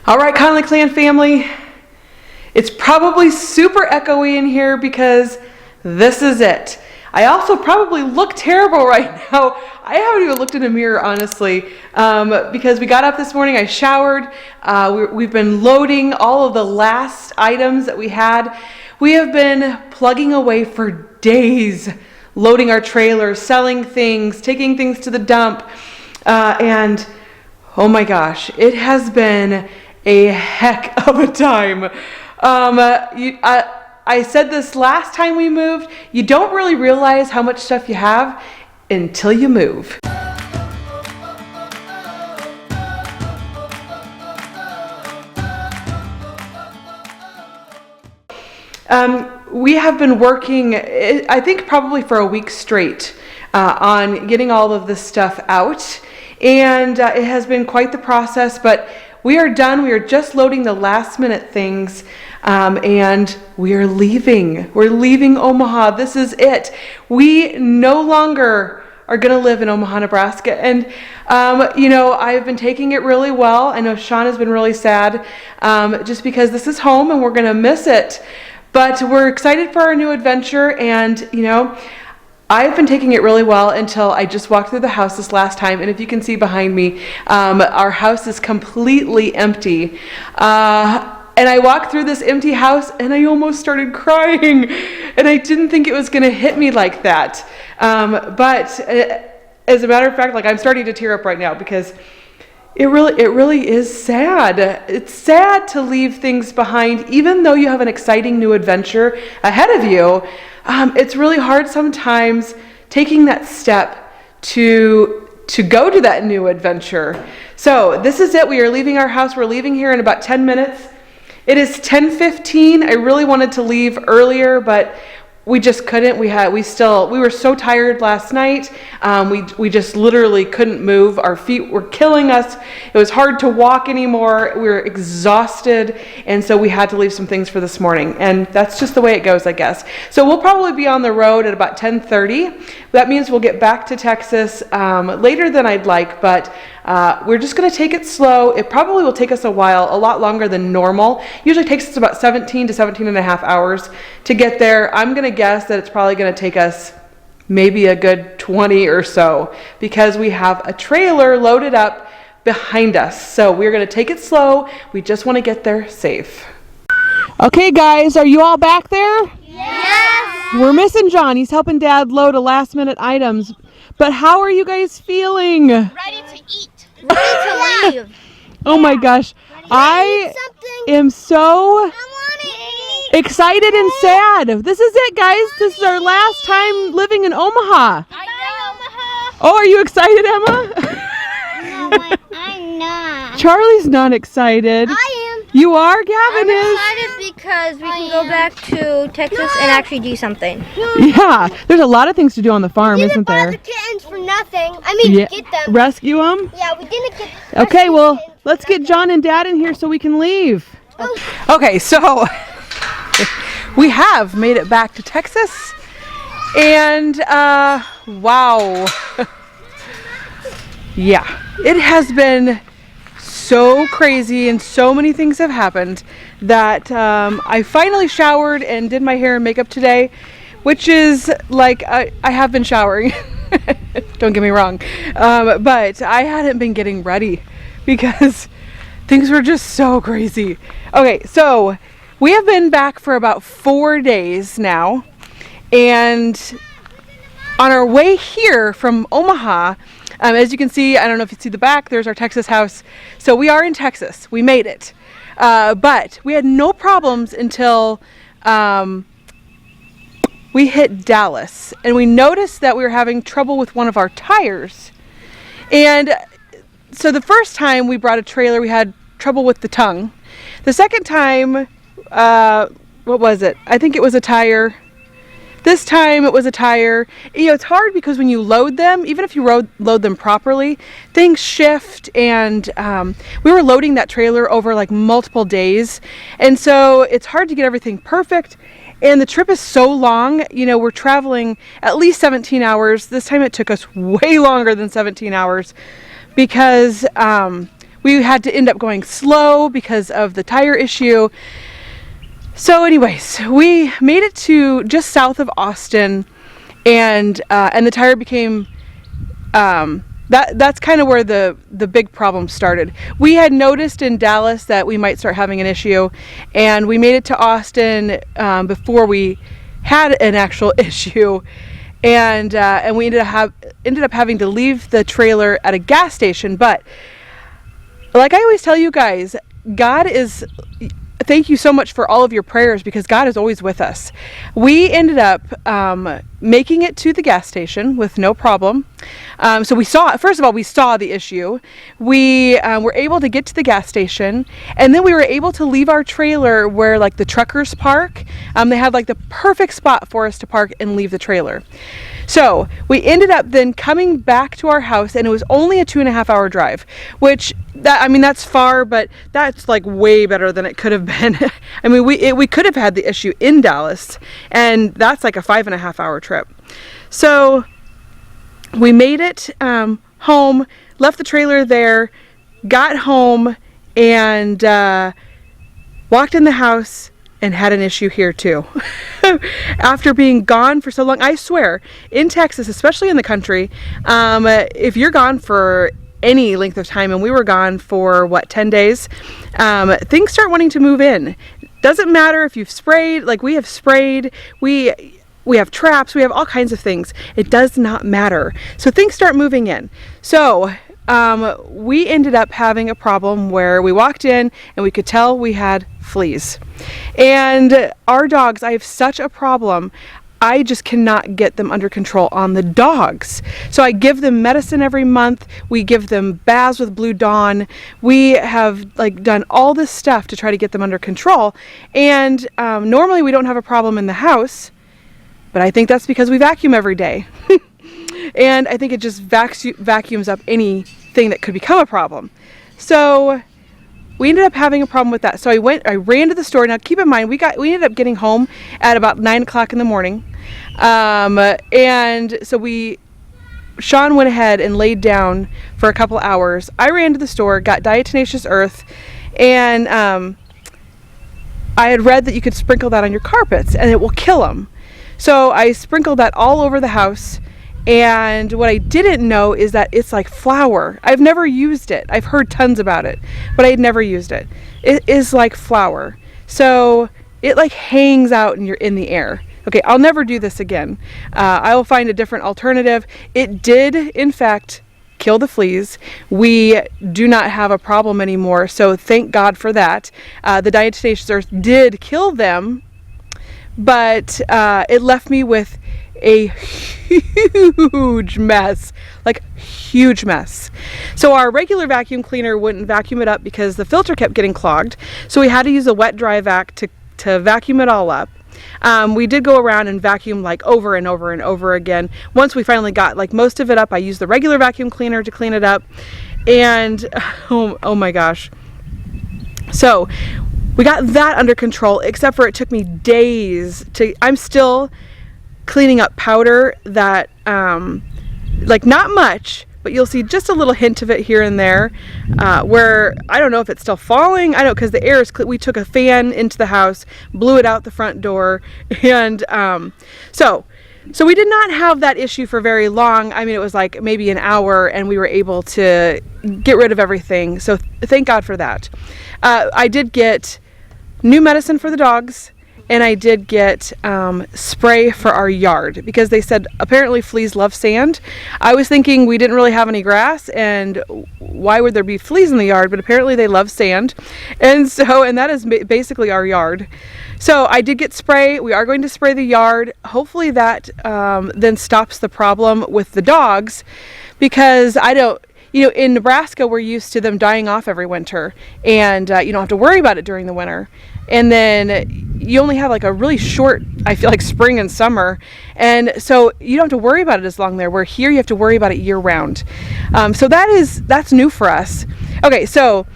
All right, Connelly Clan family, it's probably super echoey in here because this is it. I also probably look terrible right now. I haven't even looked in a mirror, honestly, because we got up this morning, I showered, we've been loading all of the last items that we had. We have been plugging away for days, loading our trailers, selling things, taking things to the dump, and oh my gosh, it has been a heck of a time. I said this last time we moved, you don't really realize how much stuff you have until you move. We have been working, I think probably for a week straight, on getting all of this stuff out, and it has been quite the process, but we are done. We are just loading the last minute things, and we are leaving. We're leaving Omaha. This is it. We no longer are going to live in Omaha, Nebraska. And, I've been taking it really well. I know Sean has been really sad, just because this is home and we're going to miss it. But we're excited for our new adventure, and, I've been taking it really well until I just walked through the house this last time, and if you can see behind me, our house is completely empty. And I walked through this empty house and I almost started crying, and I didn't think it was going to hit me like that. But as a matter of fact, I'm starting to tear up right now because it really is sad. It's sad to leave things behind, even though you have an exciting new adventure ahead of you. It's really hard sometimes taking that step to go to that new adventure. So this is it. We are leaving our house. We're leaving here in about 10 minutes. It is 10:15. I really wanted to leave earlier, but we just couldn't. We were so tired last night. We just literally couldn't move. Our feet were killing us. It was hard to walk anymore. We were exhausted, and so we had to leave some things for this morning. And that's just the way it goes, I guess. So we'll probably be on the road at about 10:30. That means we'll get back to Texas later than I'd like, but we're just going to take it slow. It probably will take us a while, a lot longer than normal. Usually takes us about 17 to 17 and a half hours to get there. I'm going to guess that it's probably going to take us maybe a good 20 or so because we have a trailer loaded up behind us. So we're going to take it slow. We just want to get there safe. Okay, guys, are you all back there? Yes! We're missing John. He's helping Dad load a last minute items. But how are you guys feeling? Ready to eat. Ready to leave. Oh my gosh. I am so excited and sad. This is it, guys. This is our last time living in Omaha. I know, Omaha. Oh, are you excited, Emma? No, I'm not. Charlie's not excited. I am. You are? Gavin is. I'm excited because we can go back to Texas and actually do something. Yeah, there's a lot of things to do on the farm, isn't there? We didn't buy the kittens for nothing. I mean, Yeah. get them. Rescue them? Yeah, we didn't get Okay, well, let's get John and Dad in here so we can leave. Okay, so we have made it back to Texas, and wow. Yeah, it has been so crazy and so many things have happened that I finally showered and did my hair and makeup today, which is I have been showering. Don't get me wrong, but I hadn't been getting ready because things were just so crazy. Okay, so we have been back for about 4 days now, and on our way here from Omaha, as you can see, I don't know if you see the back, there's our Texas house. So we are in Texas. We made it. But we had no problems until we hit Dallas. And we noticed that we were having trouble with one of our tires. And so the first time we brought a trailer, we had trouble with the tongue. The second time, what was it? I think it was a tire. This time it was a tire. It's hard because when you load them, even if you load them properly, things shift, and we were loading that trailer over multiple days, and so it's hard to get everything perfect, and the trip is so long. We're traveling at least 17 hours. This time it took us way longer than 17 hours because we had to end up going slow because of the tire issue. So anyways, we made it to just south of Austin, and the tire became, that's kind of where the big problem started. We had noticed in Dallas that we might start having an issue, and we made it to Austin before we had an actual issue, and we ended up having to leave the trailer at a gas station. But like I always tell you guys, thank you so much for all of your prayers, because God is always with us. We ended up making it to the gas station with no problem. So first of all, we saw the issue. We were able to get to the gas station, and then we were able to leave our trailer where like the truckers park. They had like the perfect spot for us to park and leave the trailer. So we ended up then coming back to our house, and it was only a 2.5 hour drive, which that's far, but that's like way better than it could have been. I mean, we could have had the issue in Dallas, and that's like a 5.5 hour trip. So we made it home, left the trailer there, got home, and walked in the house and had an issue here too. After being gone for so long, I swear, in Texas, especially in the country, if you're gone for any length of time, and we were gone for 10 days, things start wanting to move in. Doesn't matter if you've sprayed, like we have sprayed, we have traps, we have all kinds of things. It does not matter. So things start moving in. So we ended up having a problem where we walked in and we could tell we had fleas. And our dogs, I have such a problem. I just cannot get them under control on the dogs. So I give them medicine every month. We give them baths with Blue Dawn. We have like done all this stuff to try to get them under control. And normally we don't have a problem in the house, but I think that's because we vacuum every day. And I think it just vacuums up anything that could become a problem. So we ended up having a problem with that. So I ran to the store. Now keep in mind, we ended up getting home at about 9 o'clock in the morning. And so Sean went ahead and laid down for a couple hours. I ran to the store, got diatomaceous earth, and I had read that you could sprinkle that on your carpets and it will kill them. So I sprinkled that all over the house. And what I didn't know is that it's like flour. I've never used it. I've heard tons about it, but I had never used it. It is like flour. So it like hangs out in the air. Okay, I'll never do this again. I will find a different alternative. It did, in fact, kill the fleas. We do not have a problem anymore, so thank God for that. The diatomaceous earth did kill them, but it left me with a huge mess, like huge mess. So our regular vacuum cleaner wouldn't vacuum it up because the filter kept getting clogged. So we had to use a wet dry vac to vacuum it all up. We did go around and vacuum like over and over and over again. Once we finally got like most of it up, I used the regular vacuum cleaner to clean it up. And oh my gosh. So we got that under control, except for it took me days I'm still cleaning up powder that like not much, but you'll see just a little hint of it here and there, where I don't know if it's still falling. I don't, because the air is we took a fan into the house, blew it out the front door, and so we did not have that issue for very long. I mean, it was like maybe an hour, and we were able to get rid of everything, so thank God for that. I did get new medicine for the dogs, and I did get spray for our yard, because they said apparently fleas love sand. I was thinking we didn't really have any grass, and why would there be fleas in the yard? But apparently they love sand, and that is basically our yard. So I did get spray. We are going to spray the yard. Hopefully that then stops the problem with the dogs, because in Nebraska we're used to them dying off every winter, and you don't have to worry about it during the winter. And then you only have like a really short, I feel like, spring and summer. And so you don't have to worry about it as long there. Where here you have to worry about it year round. So that's new for us. Okay, so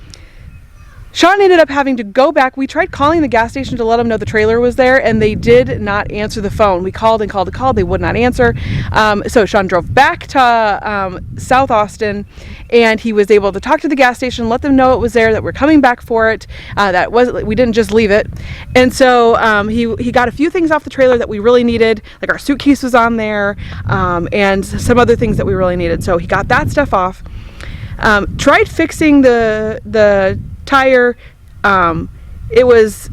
Sean ended up having to go back. We tried calling the gas station to let them know the trailer was there, and they did not answer the phone. We called and called and called. They would not answer. So Sean drove back to South Austin, and he was able to talk to the gas station, let them know it was there, that we're coming back for it. We didn't just leave it. And so he got a few things off the trailer that we really needed, like our suitcase was on there, and some other things that we really needed. So he got that stuff off. Tried fixing the tire. There was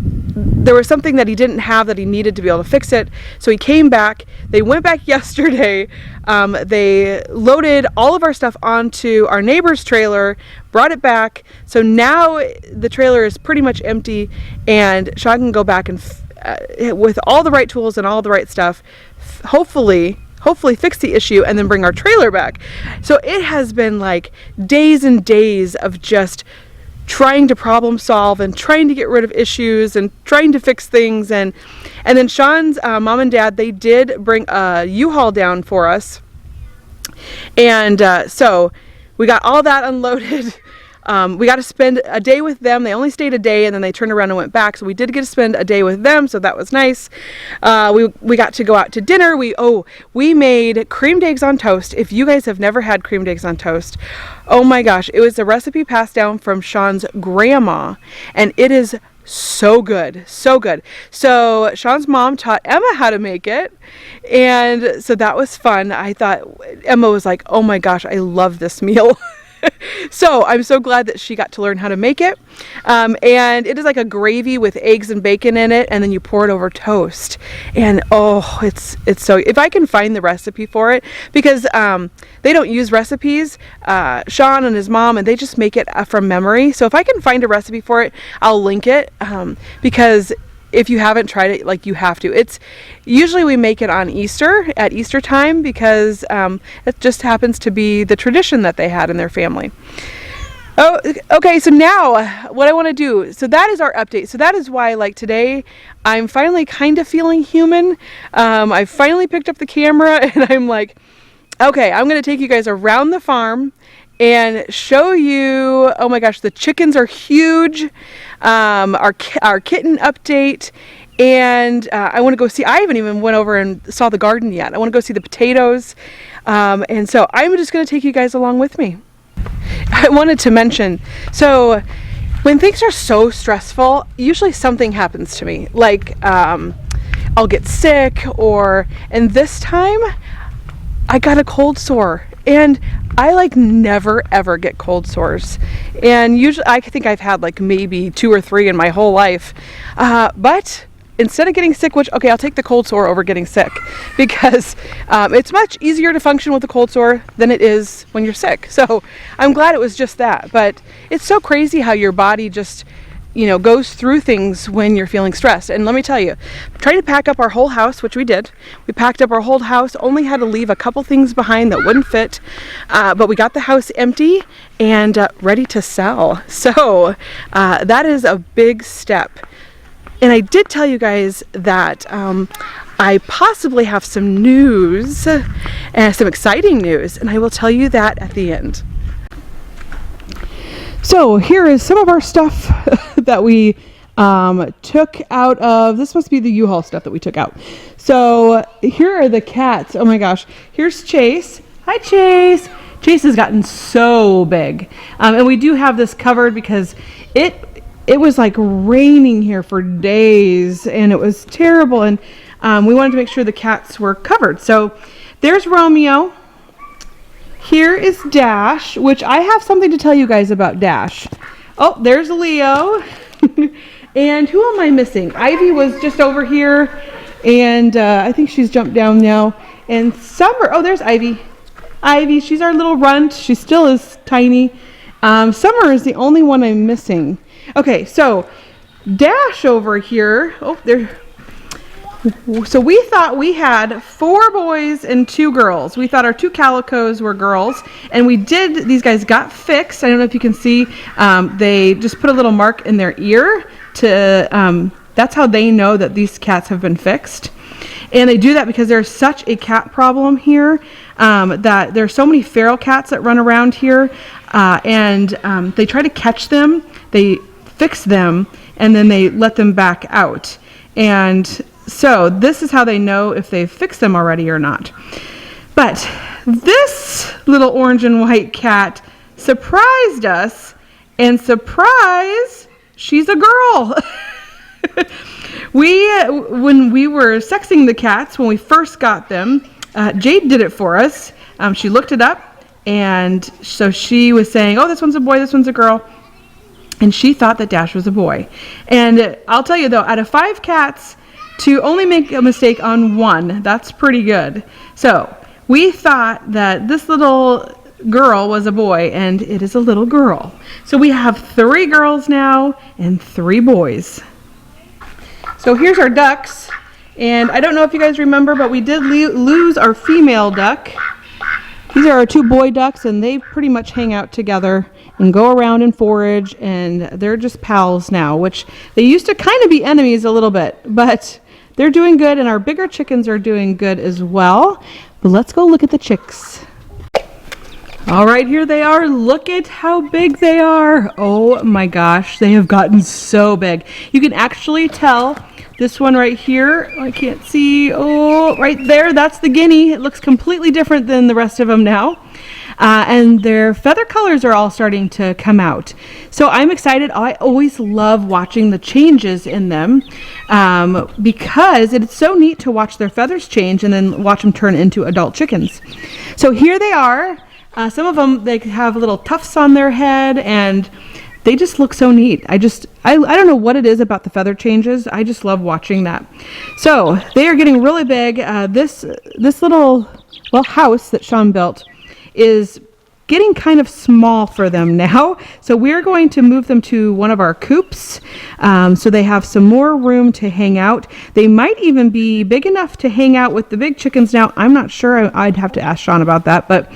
something that he didn't have that he needed to be able to fix it. So he came back. They went back yesterday. They loaded all of our stuff onto our neighbor's trailer, brought it back. So now the trailer is pretty much empty, and Sean can go back and with all the right tools and all the right stuff, hopefully fix the issue and then bring our trailer back. So it has been like days and days of just trying to problem solve and trying to get rid of issues and trying to fix things. And then Sean's mom and dad, they did bring a U-Haul down for us. And so we got all that unloaded. We got to spend a day with them. They only stayed a day, and then they turned around and went back. So we did get to spend a day with them, so that was nice. We got to go out to dinner. We made creamed eggs on toast. If you guys have never had creamed eggs on toast, oh my gosh, it was a recipe passed down from Sean's grandma, and it is so good, so good. So Sean's mom taught Emma how to make it, and so that was fun. I thought Emma was like, oh my gosh, I love this meal. So I'm so glad that she got to learn how to make it. And it is like a gravy with eggs and bacon in it, and then you pour it over toast. And oh, it's so, if I can find the recipe for it, because they don't use recipes, Sean and his mom, and they just make it from memory. So if I can find a recipe for it, I'll link it, because if you haven't tried it, like, you have to. It's usually we make it on Easter, at Easter time, because it just happens to be the tradition that they had in their family. Oh, okay, so now what I want to do, so that is our update. So that is why, like, today I'm finally kind of feeling human. I finally picked up the camera, and I'm like, okay, I'm going to take you guys around the farm and show you, oh my gosh, the chickens are huge, our kitten update, and I want to go see, I haven't even went over and saw the garden yet. I want to go see the potatoes, and so I'm just going to take you guys along with me. I wanted to mention, so when things are so stressful, usually something happens to me, like I'll get sick, and this time I got a cold sore, and I like never ever get cold sores, and usually I think I've had like maybe 2 or 3 in my whole life, but instead of getting sick, which, okay, I'll take the cold sore over getting sick, because it's much easier to function with a cold sore than it is when you're sick. So I'm glad it was just that. But it's so crazy how your body just, goes through things when you're feeling stressed. And let me tell you, trying to pack up our whole house, which we did. We packed up our whole house, only had to leave a couple things behind that wouldn't fit, but we got the house empty and ready to sell. So that is a big step. And I did tell you guys that I possibly have some news, some exciting news, and I will tell you that at the end. So here is some of our stuff that we took out of, this must be the U-Haul stuff that we took out. So here are the cats. Oh my gosh. Here's Chase. Hi, Chase. Chase has gotten so big. And we do have this covered because it was like raining here for days, and it was terrible, and we wanted to make sure the cats were covered. So there's Romeo. Here is Dash, which I have something to tell you guys about Dash. Oh, there's Leo. And who am I missing? Ivy was just over here, and I think she's jumped down now. And Summer, oh, there's Ivy. Ivy, she's our little runt. She still is tiny. Summer is the only one I'm missing. Okay, so Dash over here, oh, there. So we thought we had 4 boys and 2 girls. We thought our 2 calicos were girls, and we did, these guys got fixed. I don't know if you can see, they just put a little mark in their ear to, that's how they know that these cats have been fixed. And they do that because there's such a cat problem here, that there's so many feral cats that run around here, and they try to catch them. They fix them, and then they let them back out. And so this is how they know if they've fixed them already or not. But this little orange and white cat surprised us, and surprise, she's a girl. When we were sexing the cats, when we first got them, Jade did it for us. She looked it up, and so she was saying, oh, this one's a boy, this one's a girl. And she thought that Dash was a boy. And I'll tell you though, out of 5 cats, to only make a mistake on one, that's pretty good. So we thought that this little girl was a boy, and it is a little girl. So we have 3 girls now and 3 boys. So here's our ducks, and I don't know if you guys remember, but we did lose our female duck. These are our 2 boy ducks, and they pretty much hang out together and go around and forage, and they're just pals now, which they used to kind of be enemies a little bit, but they're doing good, and our bigger chickens are doing good as well. But let's go look at the chicks. All right, here they are. Look at how big they are. Oh my gosh, they have gotten so big. You can actually tell this one right here, I can't see, oh, right there, that's the guinea. It looks completely different than the rest of them now. And their feather colors are all starting to come out. So I'm excited. I always love watching the changes in them because it's so neat to watch their feathers change and then watch them turn into adult chickens. So here they are. Some of them, they have little tufts on their head, and they just look so neat. I don't know what it is about the feather changes. I just love watching that. So they are getting really big. This little, well, house that Sean built is getting kind of small for them now. So we're going to move them to one of our coops so they have some more room to hang out. They might even be big enough to hang out with the big chickens now. I'm not sure. I'd have to ask Sean about that, but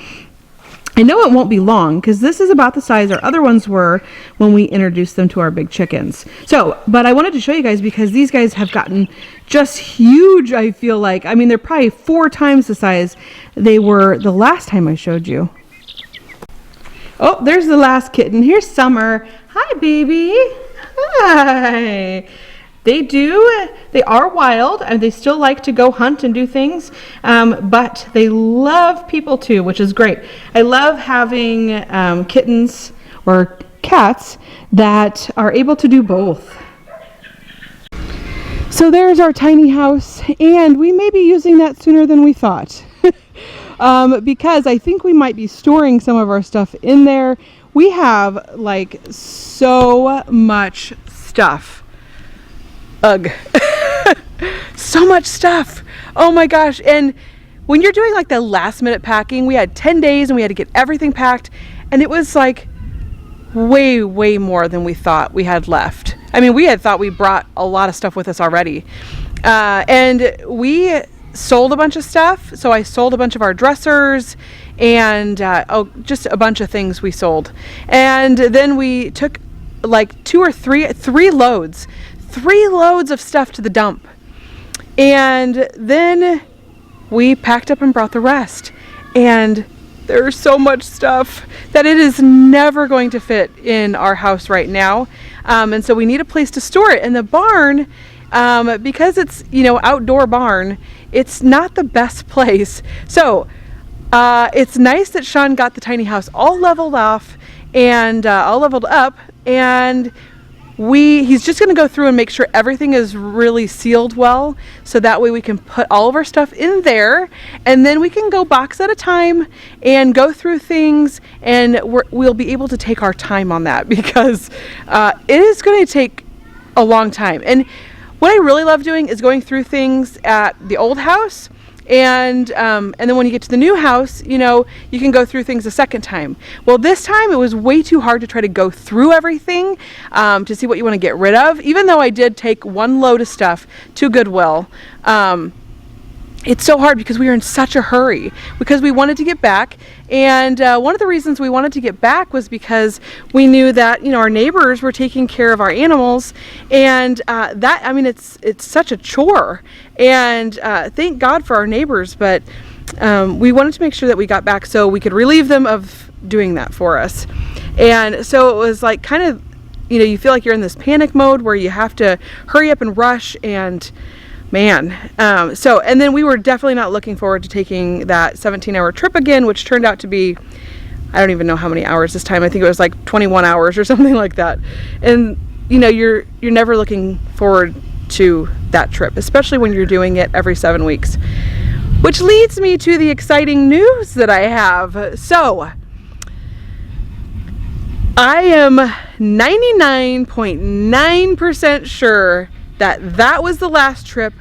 I know it won't be long because this is about the size our other ones were when we introduced them to our big chickens. So, but I wanted to show you guys because these guys have gotten just huge, I feel like. I mean, they're probably 4 times the size they were the last time I showed you. Oh, there's the last kitten. Here's Summer. Hi, baby. Hi. They are wild, and they still like to go hunt and do things, but they love people too, which is great. I love having kittens or cats that are able to do both. So there's our tiny house, and we may be using that sooner than we thought because I think we might be storing some of our stuff in there. We have like so much stuff. Ugh. So much stuff. Oh my gosh. And when you're doing like the last minute packing, we had 10 days and we had to get everything packed, and it was like way more than we thought we had left. I mean, we had thought we brought a lot of stuff with us already. And we sold a bunch of stuff. So I sold a bunch of our dressers and just a bunch of things we sold. And then we took like three loads of stuff to the dump, and then we packed up and brought the rest, and there's so much stuff that it is never going to fit in our house right now, and so we need a place to store it. And the barn, because it's outdoor barn, it's not the best place. So it's nice that Sean got the tiny house all leveled off and all leveled up, and he's just going to go through and make sure everything is really sealed well, so that way we can put all of our stuff in there, and then we can go box at a time and go through things, and we'll be able to take our time on that because it is going to take a long time. And what I really love doing is going through things at the old house, and then when you get to the new house, you can go through things a second time. Well, this time it was way too hard to try to go through everything to see what you want to get rid of. Even though I did take 1 load of stuff to Goodwill, it's so hard because we were in such a hurry because we wanted to get back. And one of the reasons we wanted to get back was because we knew that our neighbors were taking care of our animals, and it's such a chore. And thank God for our neighbors, but we wanted to make sure that we got back so we could relieve them of doing that for us. And so it was like kind of you know, you feel like you're in this panic mode where you have to hurry up and rush, and man. And then we were definitely not looking forward to taking that 17-hour trip again, which turned out to be, I don't even know how many hours this time. I think it was like 21 hours or something like that. And you know, you're never looking forward to that trip, especially when you're doing it every 7 weeks. Which leads me to the exciting news that I have. So, I am 99.9% sure that was the last trip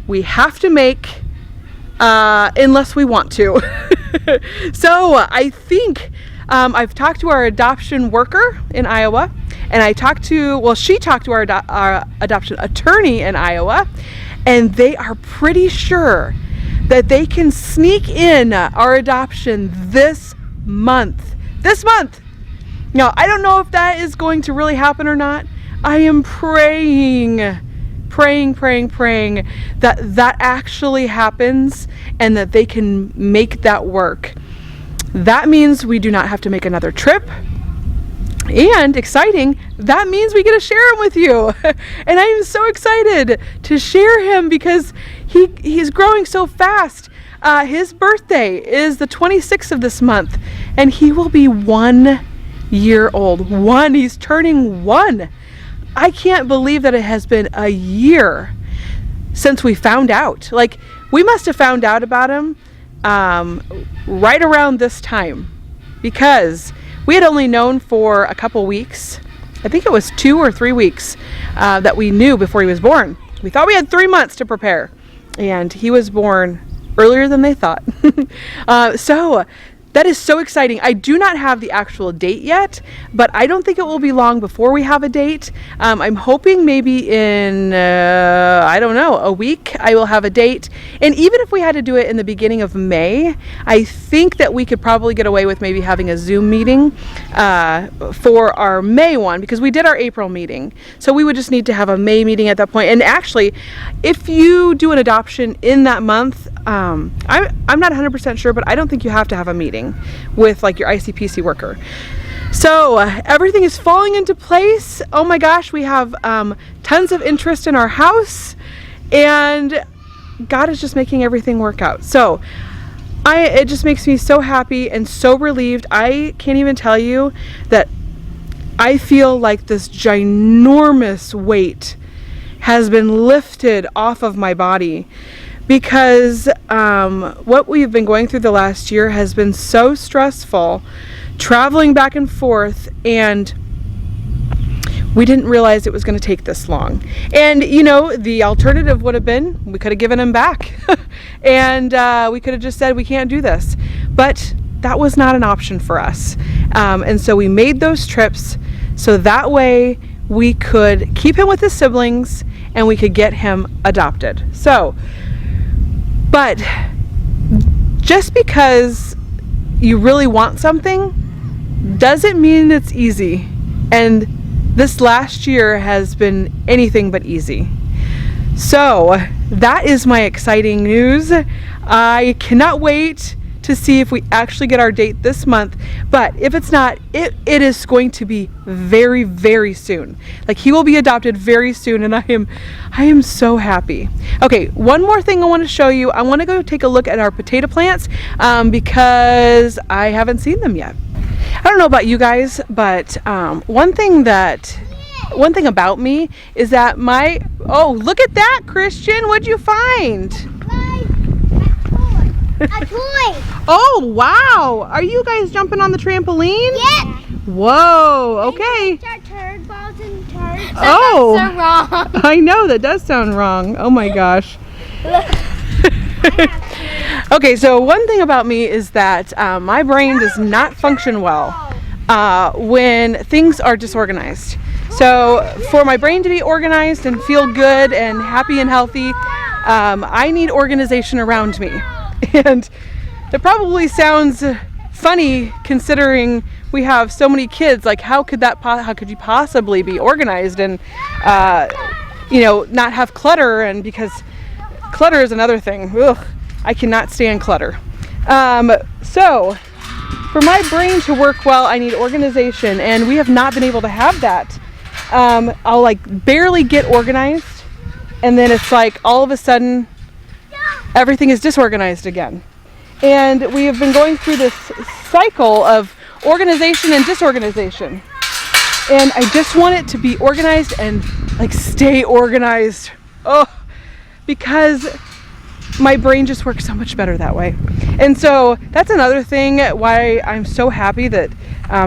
we have to make, unless we want to. So I think I've talked to our adoption worker in Iowa, and she talked to our adoption attorney in Iowa, and they are pretty sure that they can sneak in our adoption this month. Now, I don't know if that is going to really happen or not. I am praying that actually happens and that they can make that work. That means we do not have to make another trip. And exciting, that means we get to share him with you. And I am so excited to share him because he's growing so fast. His birthday is the 26th of this month, and he will be 1 year old. He's turning 1. I can't believe that it has been a year since we found out. Like, we must have found out about him right around this time, because we had only known for a couple weeks. I think it was 2 or 3 weeks that we knew before he was born. We thought we had 3 months to prepare, and he was born earlier than they thought. So that is so exciting. I do not have the actual date yet, but I don't think it will be long before we have a date. I'm hoping maybe in, I don't know, a week I will have a date. And even if we had to do it in the beginning of May, I think that we could probably get away with maybe having a Zoom meeting for our May one, because we did our April meeting. So we would just need to have a May meeting at that point. And actually, if you do an adoption in that month, I'm not 100% sure, but I don't think you have to have a meeting with like your ICPC worker. So everything is falling into place. Oh my gosh, we have tons of interest in our house, and God is just making everything work out. So it just makes me so happy and so relieved. I can't even tell you that I feel like this ginormous weight has been lifted off of my body, because what we've been going through the last year has been so stressful, traveling back and forth, and we didn't realize it was going to take this long. And you know, the alternative would have been we could have given him back and we could have just said we can't do this, but that was not an option for us. And so we made those trips so that way we could keep him with his siblings and we could get him adopted. So, but just because you really want something doesn't mean it's easy. And this last year has been anything but easy. So that is my exciting news. I cannot wait to see if we actually get our date this month. But if it's not, it is going to be very, very soon. Like, he will be adopted very soon, and I am so happy. Okay, one more thing I want to show you. I want to go take a look at our potato plants because I haven't seen them yet. I don't know about you guys, but one thing about me is that oh, look at that, Christian. What'd you find? A toy. Oh, wow. Are you guys jumping on the trampoline? Yes. Whoa, okay. Turd balls and turds. Oh, That's so wrong. I know, that does sound wrong. Oh my gosh. Okay, so one thing about me is that my brain does not function well when things are disorganized. So for my brain to be organized and feel good and happy and healthy, I need organization around me. And that probably sounds funny considering we have so many kids. Like, how could you possibly be organized and not have clutter? And because clutter is another thing. Ugh, I cannot stand clutter. So for my brain to work well, I need organization, and we have not been able to have that I'll like barely get organized, and then it's like all of a sudden everything is disorganized again. And we have been going through this cycle of organization and disorganization. And I just want it to be organized and like stay organized. Oh, because my brain just works so much better that way. And so that's another thing why I'm so happy that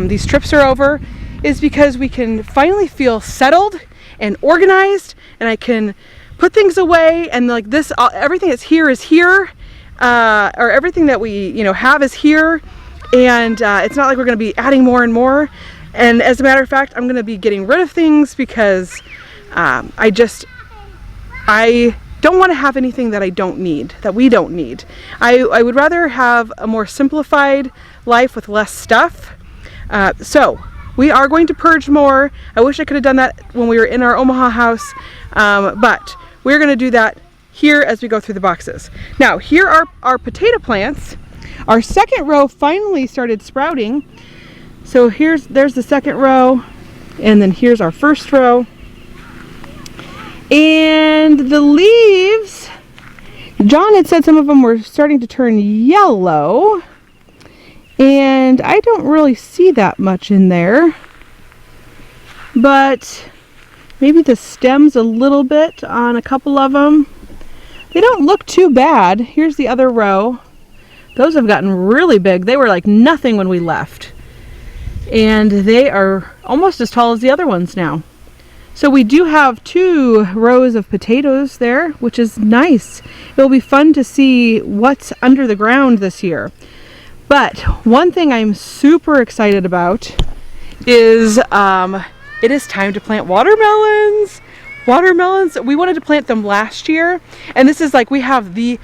these trips are over, is because we can finally feel settled and organized, and I can put things away, and like this, everything that's here is here, or everything that we have is here, and it's not like we're going to be adding more and more. And as a matter of fact, I'm going to be getting rid of things because I don't want to have anything that I don't need, that we don't need. I would rather have a more simplified life with less stuff. So we are going to purge more. I wish I could have done that when we were in our Omaha house, but we're going to do that here as we go through the boxes. Now, here are our potato plants. Our second row finally started sprouting. So there's the second row, and then here's our first row. And the leaves, John had said some of them were starting to turn yellow, and I don't really see that much in there, but maybe the stems a little bit on a couple of them. They don't look too bad. Here's the other row. Those have gotten really big. They were like nothing when we left, and they are almost as tall as the other ones now. So we do have 2 rows of potatoes there, which is nice. It'll be fun to see what's under the ground this year. But one thing I'm super excited about is it is time to plant watermelons. Watermelons, we wanted to plant them last year, and this is like, we have the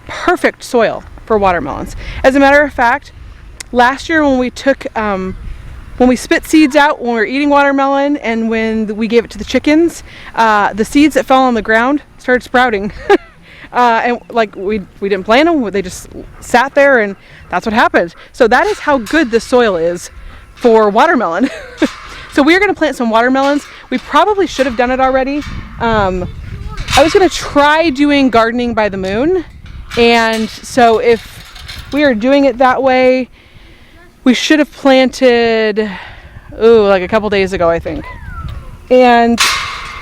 perfect soil for watermelons. As a matter of fact, last year when we took when we spit seeds out when we were eating watermelon, and when we gave it to the chickens, the seeds that fell on the ground started sprouting. And like we didn't plant them, they just sat there, and that's what happened. So that is how good the soil is for watermelon. So we're going to plant some watermelons. We probably should have done it already. I was going to try doing gardening by the moon, and so if we are doing it that way, we should have planted, like a couple days ago, I think. And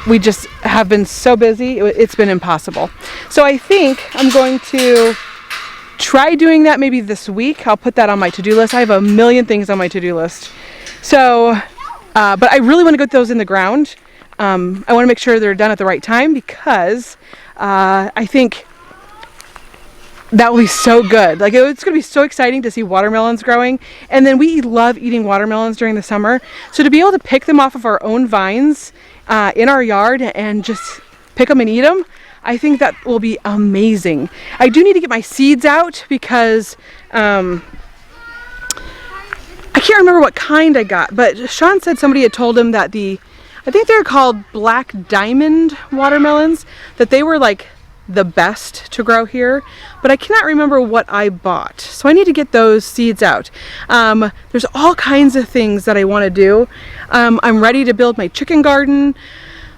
we just have been so busy, it's been impossible. So I think I'm going to try doing that maybe this week. I'll put that on my to-do list. I have a million things on my to-do list. So, but I really want to get those in the ground. I want to make sure they're done at the right time, because I think that will be so good. Like, it's going to be so exciting to see watermelons growing. And then we love eating watermelons during the summer. So to be able to pick them off of our own vines in our yard and just pick them and eat them, I think that will be amazing. I do need to get my seeds out because I can't remember what kind I got, but Sean said somebody had told him that I think they're called black diamond watermelons, that they were like the best to grow here, but I cannot remember what I bought. So I need to get those seeds out. There's all kinds of things that I want to do. I'm ready to build my chicken garden.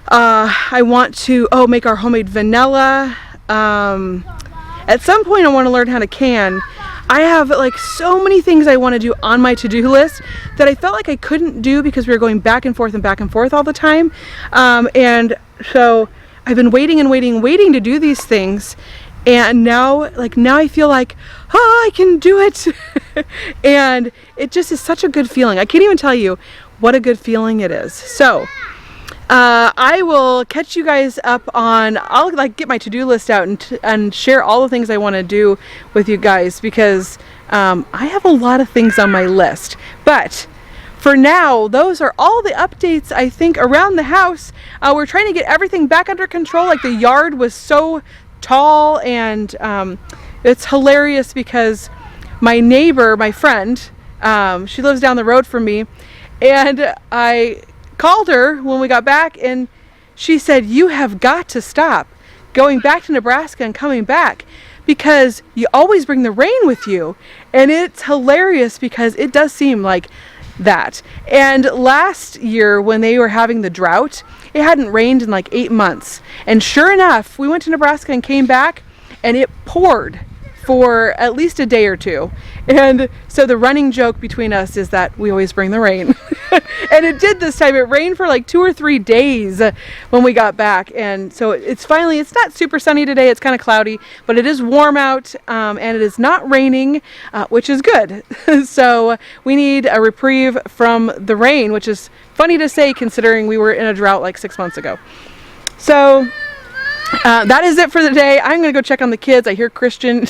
I want to make our homemade vanilla. At some point I want to learn how to can. I have like so many things I want to do on my to-do list that I felt like I couldn't do because we were going back and forth all the time. And so I've been waiting to do these things, and now I feel like, I can do it. And it just is such a good feeling. I can't even tell you what a good feeling it is. So I will catch you guys up on, I'll get my to-do list out and share all the things I want to do with you guys, because I have a lot of things on my list. But for now, those are all the updates, I think, around the house. We're trying to get everything back under control. Like, the yard was so tall, and it's hilarious because my neighbor, my friend, she lives down the road from me, and I called her when we got back, and she said, "You have got to stop going back to Nebraska and coming back, because you always bring the rain with you." And it's hilarious because it does seem like that. And last year when they were having the drought, it hadn't rained in like 8 months. And sure enough, we went to Nebraska and came back and it poured for at least a day or two. And so the running joke between us is that we always bring the rain. And it did this time. It rained for like 2 or 3 days when we got back. And so it's not super sunny today. It's kind of cloudy, but it is warm out and it is not raining, which is good. So we need a reprieve from the rain, which is funny to say considering we were in a drought like 6 months ago. So that is it for the day. I'm going to go check on the kids. I hear Christian.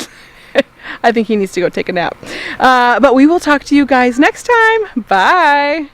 I think he needs to go take a nap. But we will talk to you guys next time. Bye.